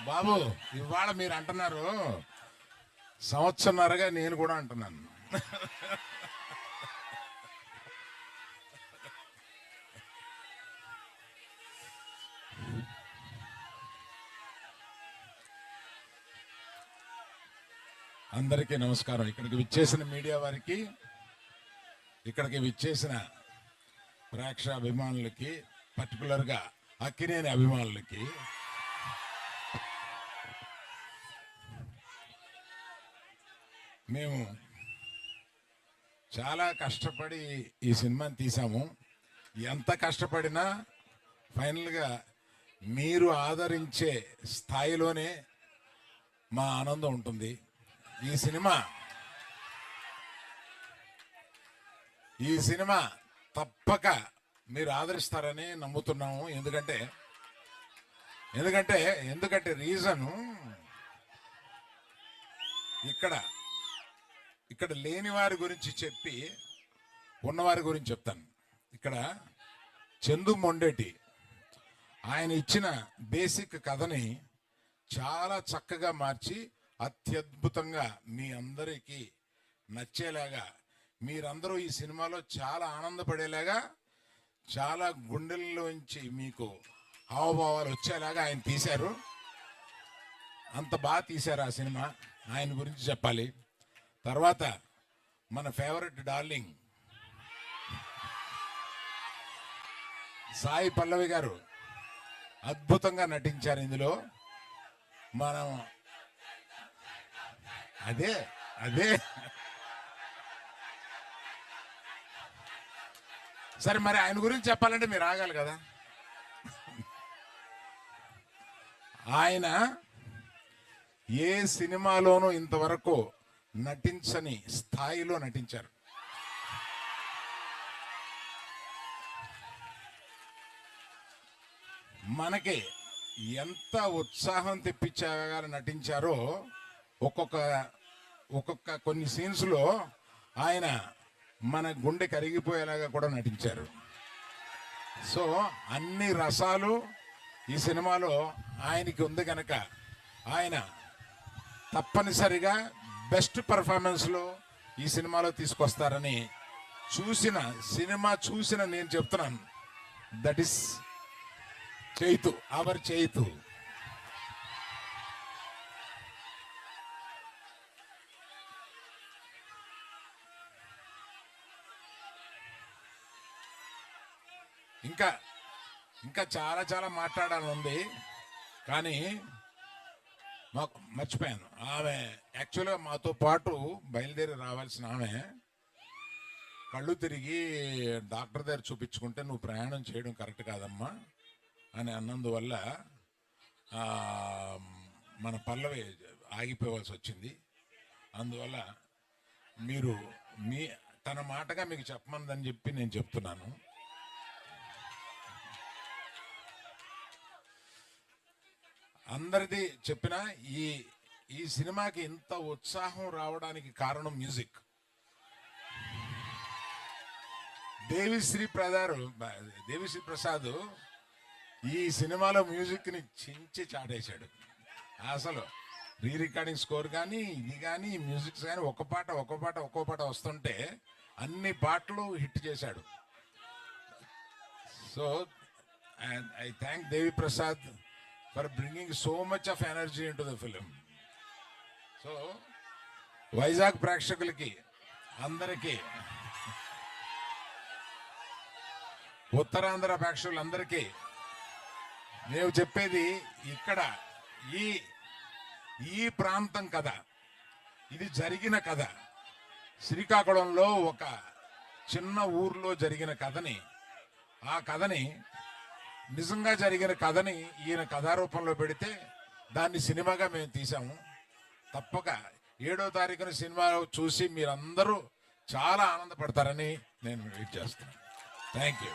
బాబు ఇవాళ మీరు అంటున్నారు, సంవత్సరన్నరగా నేను కూడా అంటున్నాను. అందరికీ నమస్కారం. ఇక్కడికి విచ్చేసిన మీడియా వారికి, ఇక్కడికి విచ్చేసిన ప్రేక్ష అభిమానులకి, పర్టికులర్గా అక్కినేని అభిమానులకి మేము చాలా కష్టపడి ఈ సినిమాని తీసాము. ఎంత కష్టపడినా ఫైనల్గా మీరు ఆదరించే స్థాయిలోనే మా ఆనందం ఉంటుంది. ఈ సినిమా తప్పక మీరు ఆదరిస్తారని నమ్ముతున్నాము. ఎందుకంటే రీజను ఇక్కడ లేని వారి గురించి చెప్పి ఉన్నవారి గురించి చెప్తాను. ఇక్కడ చందు మొండేటి ఆయన ఇచ్చిన బేసిక్ కథని చాలా చక్కగా మార్చి అత్యద్భుతంగా మీ అందరికీ నచ్చేలాగా, మీరందరూ ఈ సినిమాలో చాలా ఆనందపడేలాగా, చాలా గుండెల్లోంచి మీకు హావభావాలు వచ్చేలాగా ఆయన తీశారు. అంత బాగా తీశారు ఆ సినిమా. ఆయన గురించి చెప్పాలి. తర్వాత మన ఫేవరెట్ డార్లింగ్ సాయి పల్లవి గారు అద్భుతంగా నటించారు ఇందులో. మనం అదే సరే, మరి ఆయన గురించి చెప్పాలంటే మీరు ఆగాలి కదా. ఆయన ఏ సినిమాలోనూ ఇంతవరకు నటించని స్థాయిలో నటించారు. మనకి ఎంత ఉత్సాహం తెప్పించగా నటించారో, ఒక్కొక్క కొన్ని సీన్స్లో ఆయన మన గుండె కరిగిపోయేలాగా కూడా నటించారు. సో అన్ని రసాలు ఈ సినిమాలో ఆయనకి ఉంది కనుక ఆయన తప్పనిసరిగా బెస్ట్ పర్ఫార్మెన్స్లో ఈ సినిమాలో తీసుకొస్తారని చూసిన నేను చెప్తున్నాను. That is Chaitu, our Chaitu. ఇంకా చాలా చాలా మాట్లాడాలని ఉంది, కానీ మాకు మర్చిపోయాను. ఆమె యాక్చువల్గా మాతో పాటు బయలుదేరి రావాల్సిన ఆమె కళ్ళు తిరిగి డాక్టర్ దగ్గర చూపించుకుంటే నువ్వు ప్రయాణం చేయడం కరెక్ట్ కాదమ్మా అని అన్నందువల్ల మన పల్లవి ఆగిపోవాల్సి వచ్చింది. అందువల్ల మీరు తన మాటగా మీకు చెప్పమని చెప్పి నేను చెప్తున్నాను. అందరిది చెప్పిన ఈ సినిమాకి ఇంత ఉత్సాహం రావడానికి కారణం మ్యూజిక్. దేవిశ్రీ ప్రసాద్ ఈ సినిమాలో మ్యూజిక్ని చించి చాటేశాడు. అసలు రీ రికార్డింగ్ స్కోర్ కానీ ఇది కానీ మ్యూజిక్స్ కానీ ఒక్కో పాట వస్తుంటే అన్ని పాటలు హిట్ చేశాడు. So I thank Devi Prasad for bringing so much of energy into the film. So Vizag ప్రేక్షకులకి అందరికీ, ఉత్తరాంధ్ర ప్రేక్షకులందరికీ నేను చెప్పేది, ఇక్కడ ఈ ప్రాంతం కథ, ఇది జరిగిన కథ. శ్రీకాకుళంలో ఒక చిన్న ఊర్లో జరిగిన కథని, ఆ కథని నిజంగా జరిగిన కథని ఈయన కథారూపంలో పెడితే దాన్ని సినిమాగా మేము తీసాము. తప్పక 7వ తారీఖున సినిమా చూసి మీరందరూ చాలా ఆనందపడతారని నేను వెయిట్ చేస్తాను. Thank you.